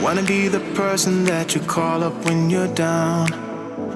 Wanna be the person that you call up when you're down.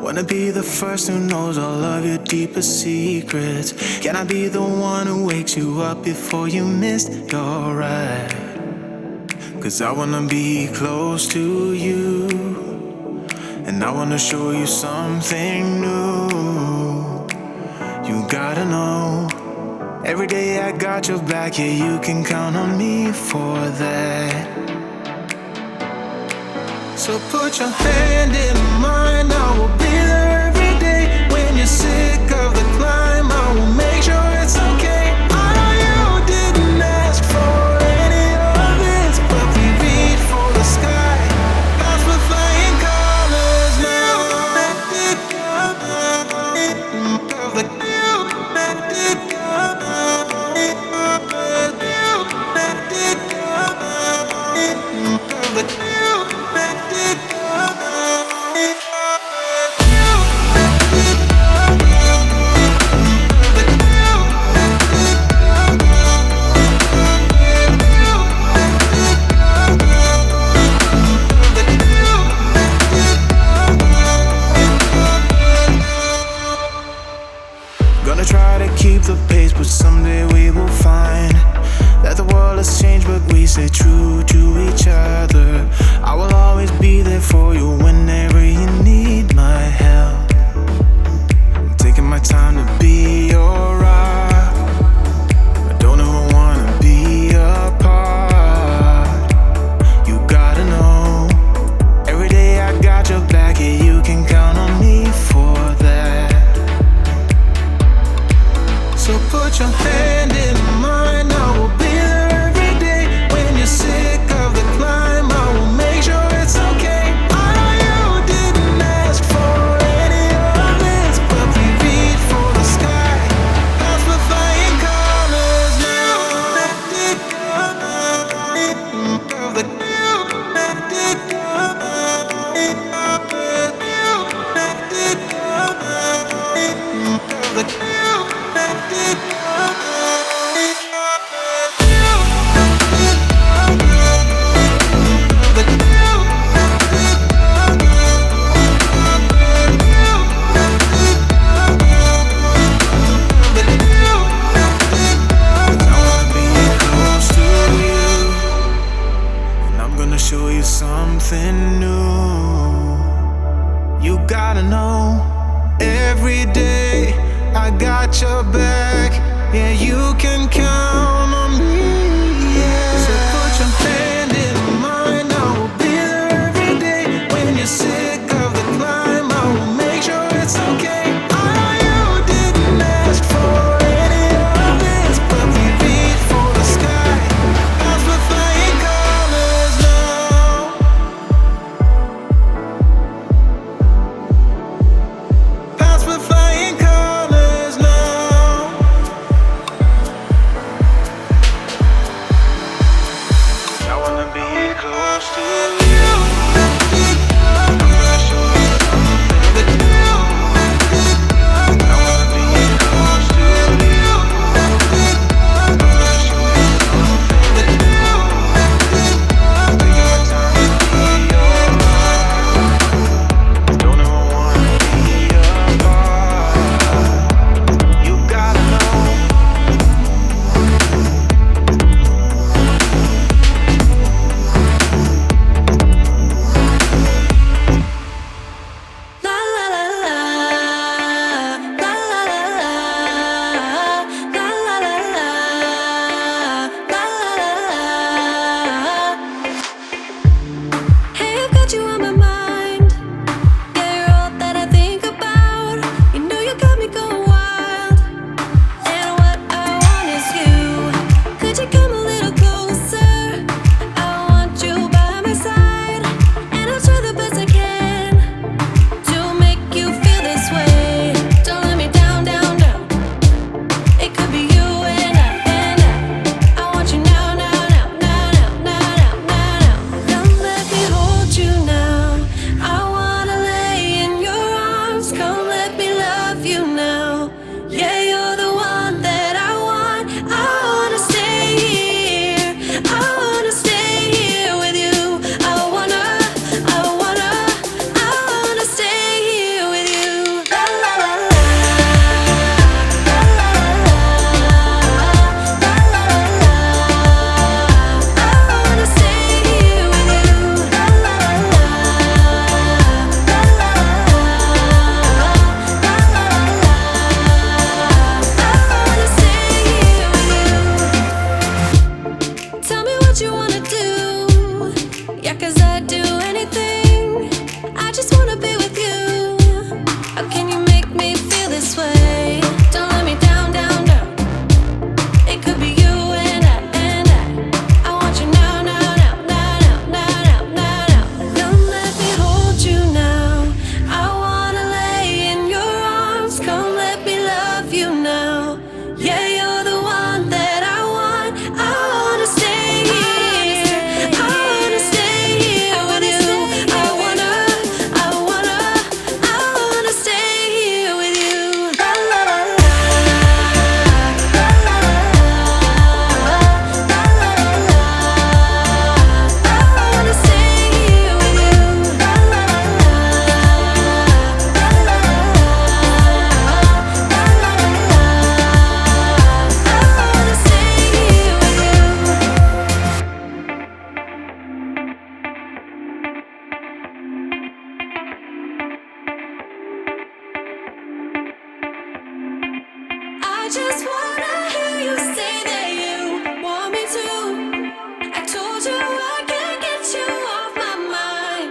Wanna be the first who knows all of your deepest secrets. Can I be the one who wakes you up before you missed your ride? 'Cause I wanna be close to you, and I wanna show you something new. You gotta know, every day I got your back, yeah, you can count on me for that. So put your hand in mine, I will be there every day. When you're sick of the climb, I will make sure it's okay. I know you didn't ask for any of this, but we reach for the sky. Cause we're flying colors now. Gonna try to keep the pace, but someday we will find that the world has changed, but we stay true to each other. I will always be there for you whenever you need my help. I'm taking my time to be your rock. I don't ever wanna be apart. You gotta know, every day I got your back, yeah, you can count on me for that. So put your hand in mine, I will be there every day. When you're sick of the climb, I will make sure it's okay. I know you didn't ask for any of this, but we reach for the sky. Cause we're flying colors now. Show you something new. You gotta know, every day I got your back. Yeah, you can count on me. Yeah. So put your hand in mine, I will be there every day. When you're sick of the climb, I will make sure it's okay. I know you didn't ask for any of this, but we reach for the sky. Cause we're flying colors now. We're flying colors now. Yeah, 'cause I'd do anything. I just wanna be with you. How can you make me feel this way? Don't let me down, down, down. It could be you and I, and I want you now, now, now, now, now, now, now, now. Come let me hold you now. I wanna lay in your arms. Come let me love you now. Yeah, you're the one that I want. I wanna stay here. I wanna stay here with you. I wanna stay here with you. La la la la, la la la la, la la la la. I wanna stay here with you. La la la la, la la la la, la la la la. I wanna stay here with you. I just wanna hear you say that you want me to. I told you I can't get you off my mind.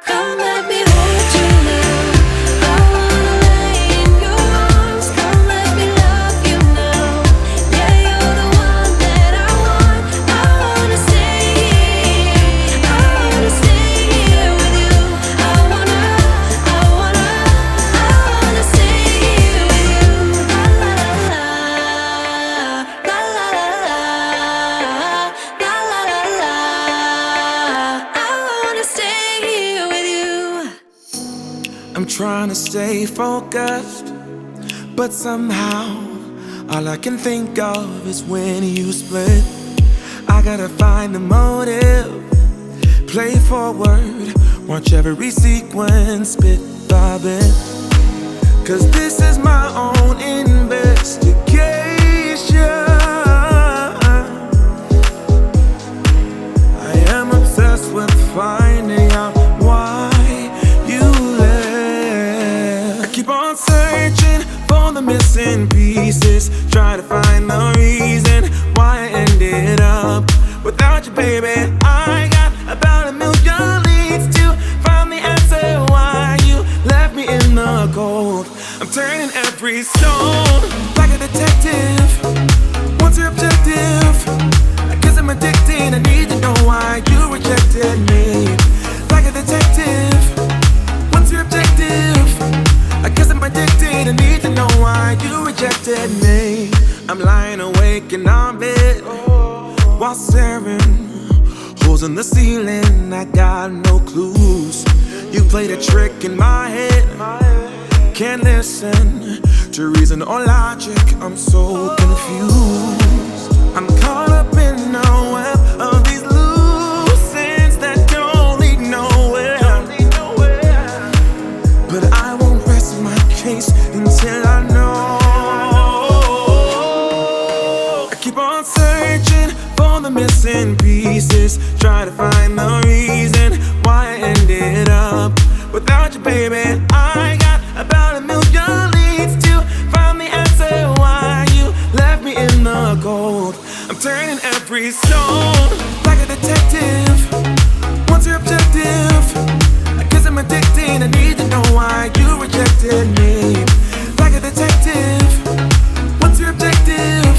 Come let me hold you now. I wanna lay in your arms. Come let me love you now. Yeah, you're the one that I want. I wanna stay here. I wanna stay here with you. I wanna stay here with you. La la la la, la la la la, la la la la. I wanna stay here with you. I'm trying to stay focused, but somehow all I can think of is when you split. I gotta find the motive, play forward, watch every sequence bit by bit. 'Cause this is my own investigation. I am obsessed with finding out why you left. I keep on searching for the missing pieces, try to find the reason why I ended up without you, baby. I got about a million leads to find the answer why you left me in the cold. I'm turning every stone like a detective. What's your objective? I guess I'm addicted. I need to know why you rejected me. Like a detective. What's your objective? I guess I'm addicted. I need to know why you rejected me. I'm lying awake in our bed while staring holes in the ceiling. I got no clues. You played a trick in my head. Can't listen to reason or logic. I'm so confused. I'm caught up in a web of these loose ends that don't lead nowhere. But I won't rest my case until I know. I keep on searching for the missing pieces, try to find the reason why I ended up without you, baby. I got about a million leads to find the answer why you left me in the cold. I'm turning every stone like a detective. What's your objective? I guess I'm addicted. I need to know why you rejected me. Like a detective. What's your objective?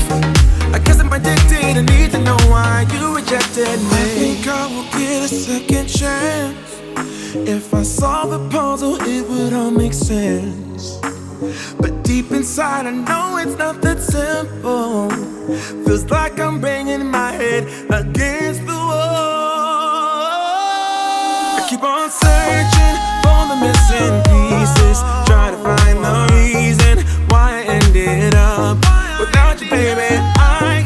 I guess I'm addicted. I need to know why you rejected me. I think I will get a second chance. If I solve the puzzle, it would all make sense. But deep inside, I know it's not that simple. Feels like I'm banging my head against the wall. I keep on searching for the missing pieces, try to find the reason why I ended up without you, baby. I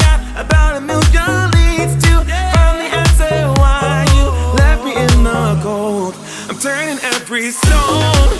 got about a million leads to find the answer why you left me in the cold. I'm turning every stone